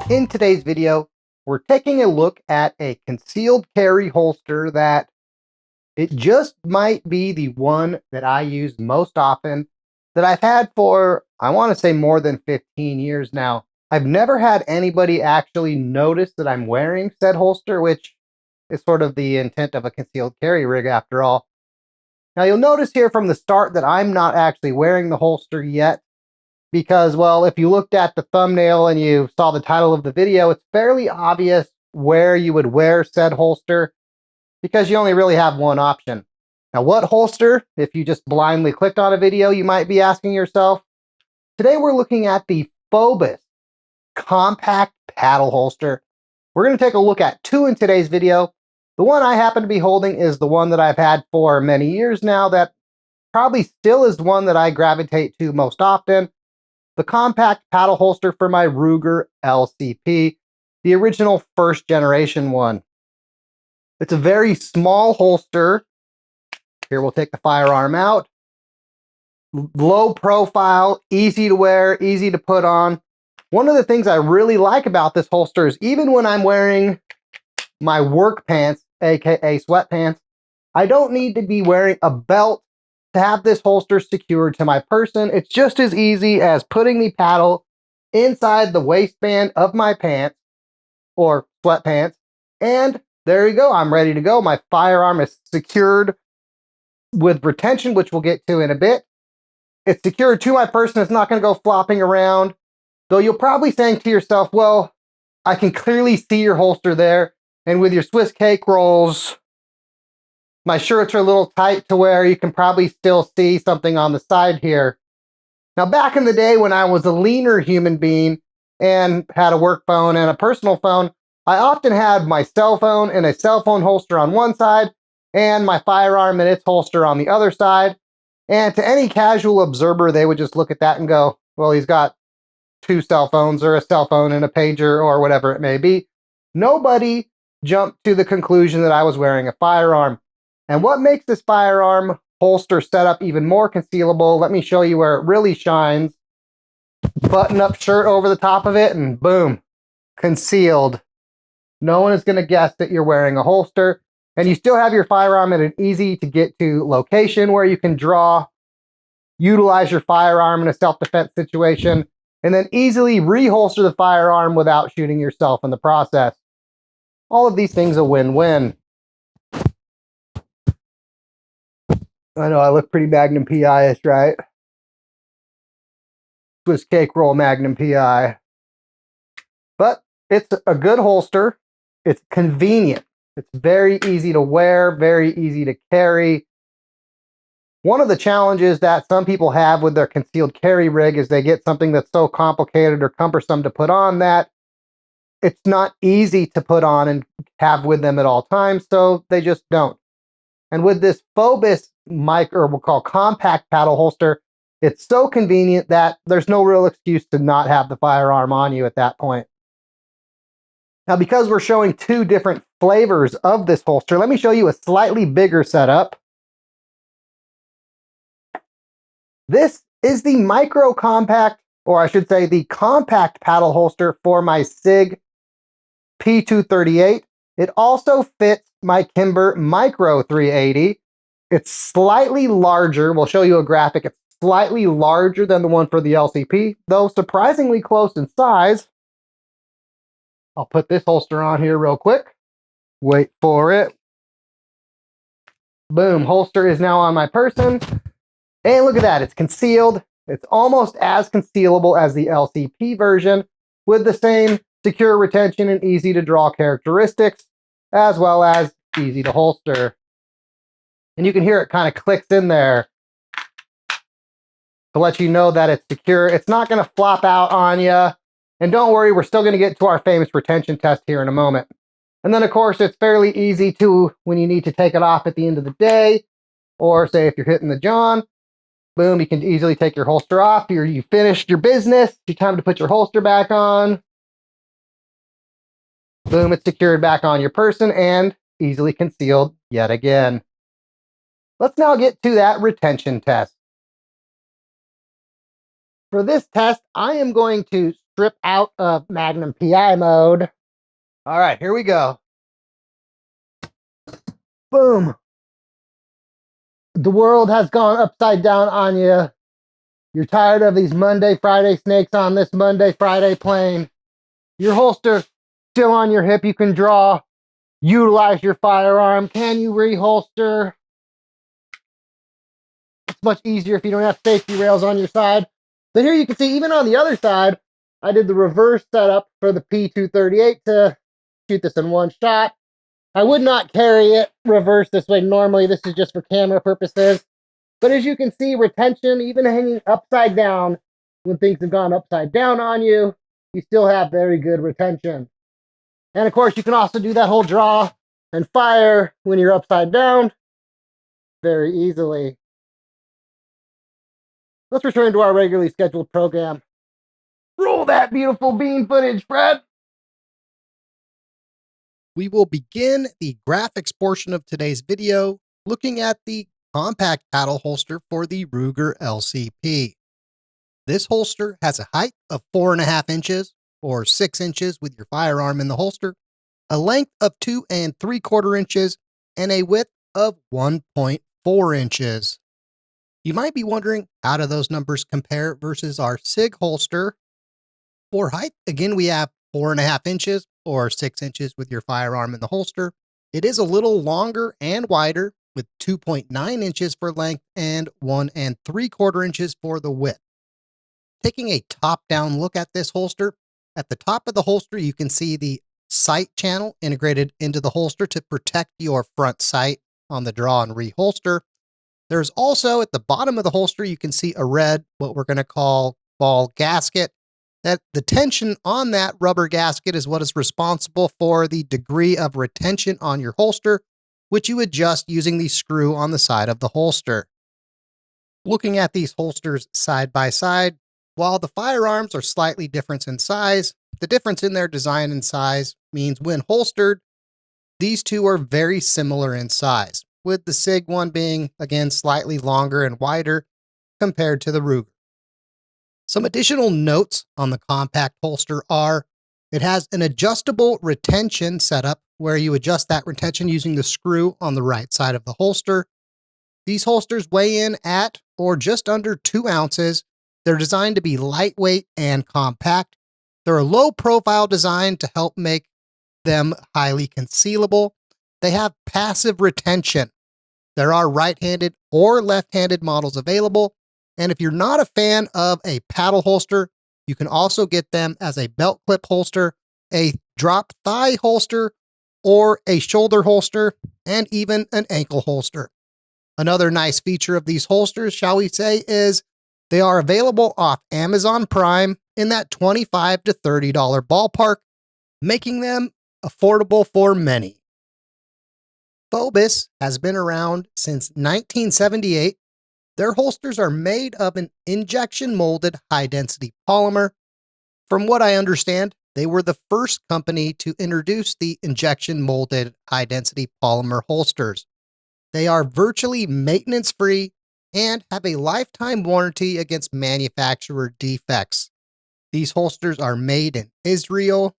In today's video, we're taking a look at a concealed carry holster that it just might be the one that I use most often, that I've had for, I want to say, more than 15 years now. I've never had anybody actually notice that I'm wearing said holster, which is sort of the intent of a concealed carry rig after all. Now you'll notice here from the start that I'm not actually wearing the holster yet, because, well, if you looked at the thumbnail and you saw the title of the video, it's fairly obvious where you would wear said holster, because you only really have one option. Now, what holster? If you just blindly clicked on a video, you might be asking yourself. Today we're looking at the Fobus compact paddle holster. We're going to take a look at two in today's video. The one I happen to be holding is the one that I've had for many years now, that probably still is the one that I gravitate to most often. The compact paddle holster for my Ruger LCP, the original first generation one. It's a very small holster. Here, we'll take the firearm out. Low profile, easy to wear, easy to put on. One of the things I really like about this holster is even when I'm wearing my work pants, aka sweatpants, I don't need to be wearing a belt to have this holster secured to my person. It's just as easy as putting the paddle inside the waistband of my pants or sweatpants, and there you go. I'm ready to go. My firearm is secured with retention, which we'll get to in a bit. It's secured to my person. It's not going to go flopping around. Though you'll probably think to yourself, well, I can clearly see your holster there, and with your Swiss cake rolls, my shirts are a little tight to where you can probably still see something on the side here. Now, back in the day when I was a leaner human being and had a work phone and a personal phone, I often had my cell phone and a cell phone holster on one side and my firearm and its holster on the other side. And to any casual observer, they would just look at that and go, well, he's got two cell phones, or a cell phone and a pager, or whatever it may be. Nobody jumped to the conclusion that I was wearing a firearm. And what makes this firearm holster setup even more concealable, let me show you where it really shines. Button up shirt over the top of it, and boom, concealed. No one is going to guess that you're wearing a holster. And you still have your firearm at an easy to get to location where you can draw, utilize your firearm in a self-defense situation, and then easily reholster the firearm without shooting yourself in the process. All of these things a win-win. I know I look pretty Magnum PI-ish, right? Swiss cake roll Magnum PI. But it's a good holster. It's convenient. It's very easy to wear, very easy to carry. One of the challenges that some people have with their concealed carry rig is they get something that's so complicated or cumbersome to put on that it's not easy to put on and have with them at all times, so they just don't. And with this Fobus or we'll call compact paddle holster, it's so convenient that there's no real excuse to not have the firearm on you at that point. Now, because we're showing two different flavors of this holster, let me show you a slightly bigger setup. This is the micro compact, or I should say the compact paddle holster for my SIG P238. It also fits my Kimber Micro 380. It's slightly larger. We'll show you a graphic. It's slightly larger than the one for the LCP, though surprisingly close in size. I'll put this holster on here real quick. Wait for it. Boom, holster is now on my person. And look at that, it's concealed. It's almost as concealable as the LCP version, with the same secure retention and easy to draw characteristics, as well as easy to holster. And you can hear it kind of clicks in there to let you know that it's secure. It's not going to flop out on you. And don't worry, we're still going to get to our famous retention test here in a moment. And then, of course, it's fairly easy to, when you need to take it off at the end of the day, or say if you're hitting the john, boom, you can easily take your holster off. You finished your business. It's time to put your holster back on. Boom, it's secured back on your person and easily concealed yet again. Let's now get to that retention test. For this test, I am going to strip out of Magnum PI mode. All right, here we go. Boom. The world has gone upside down on you. You're tired of these Monday, Friday snakes on this Monday, Friday plane. Your holster still on your hip. You can draw. Utilize your firearm. Can you reholster? It's much easier if you don't have safety rails on your side. But here you can see, even on the other side, I did the reverse setup for the P238 to shoot this in one shot. I would not carry it reverse this way normally. This is just for camera purposes. But as you can see, retention, even hanging upside down, when things have gone upside down on you, you still have very good retention. And of course, you can also do that whole draw and fire when you're upside down very easily. Let's return to our regularly scheduled program. Roll that beautiful bean footage, Fred. We will begin the graphics portion of today's video looking at the compact paddle holster for the Ruger LCP. This holster has a height of 4.5 inches or 6 inches with your firearm in the holster, a length of 2 3/4 inches, and a width of 1.4 inches. You might be wondering, how do those numbers compare versus our SIG holster? For height, again, we have 4.5 inches or 6 inches with your firearm in the holster. It is a little longer and wider with 2.9 inches for length and 1 3/4 inches for the width. Taking a top-down look at this holster, at the top of the holster, you can see the sight channel integrated into the holster to protect your front sight on the draw and reholster. There's also, at the bottom of the holster, you can see a red, what we're going to call ball gasket. That the tension on that rubber gasket is what is responsible for the degree of retention on your holster, which you adjust using the screw on the side of the holster. Looking at these holsters side by side, while the firearms are slightly different in size, the difference in their design and size means when holstered, these two are very similar in size, with the SIG one being, again, slightly longer and wider compared to the Ruger. Some additional notes on the compact holster are, it has an adjustable retention setup where you adjust that retention using the screw on the right side of the holster. These holsters weigh in at or just under 2 ounces. They're designed to be lightweight and compact. They're a low profile design to help make them highly concealable. They have passive retention. There are right-handed or left-handed models available. And if you're not a fan of a paddle holster, you can also get them as a belt clip holster, a drop thigh holster, or a shoulder holster, and even an ankle holster. Another nice feature of these holsters, shall we say, is they are available off Amazon Prime in that $25 to $30 ballpark, making them affordable for many. Fobus has been around since 1978. Their holsters are made of an injection molded high density polymer. From what I understand, they were the first company to introduce the injection molded high density polymer holsters. They are virtually maintenance free and have a lifetime warranty against manufacturer defects. These holsters are made in Israel,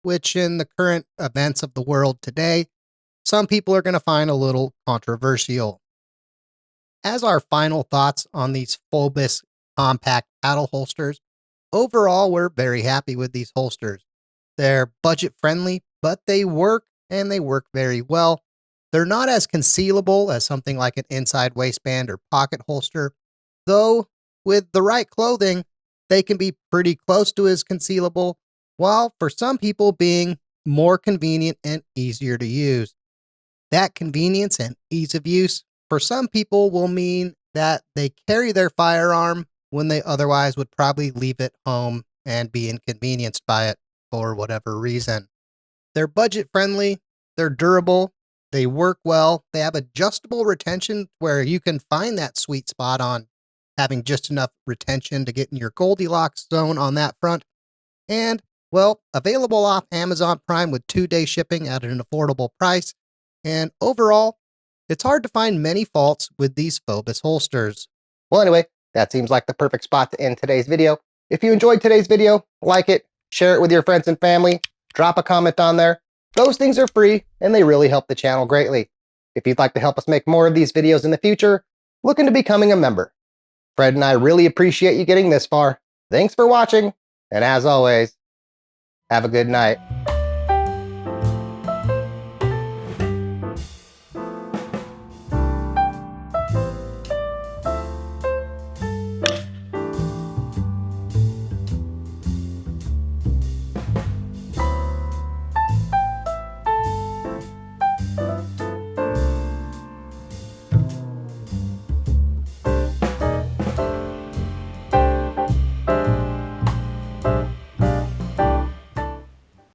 which in the current events of the world today, some people are going to find a little controversial. As our final thoughts on these Fobus compact paddle holsters, overall, we're very happy with these holsters. They're budget friendly, but they work and they work very well. They're not as concealable as something like an inside waistband or pocket holster, though with the right clothing, they can be pretty close to as concealable, while for some people being more convenient and easier to use. That convenience and ease of use for some people will mean that they carry their firearm when they otherwise would probably leave it home and be inconvenienced by it for whatever reason. They're budget friendly, they're durable, they work well, they have adjustable retention where you can find that sweet spot on having just enough retention to get in your Goldilocks zone on that front. And, well, available off Amazon Prime with 2-day shipping at an affordable price. And overall, it's hard to find many faults with these Fobus holsters. Well, anyway, that seems like the perfect spot to end today's video. If you enjoyed today's video, like it, share it with your friends and family, drop a comment on there. Those things are free and they really help the channel greatly. If you'd like to help us make more of these videos in the future, look into becoming a member. Fred and I really appreciate you getting this far. Thanks for watching, and as always, have a good night.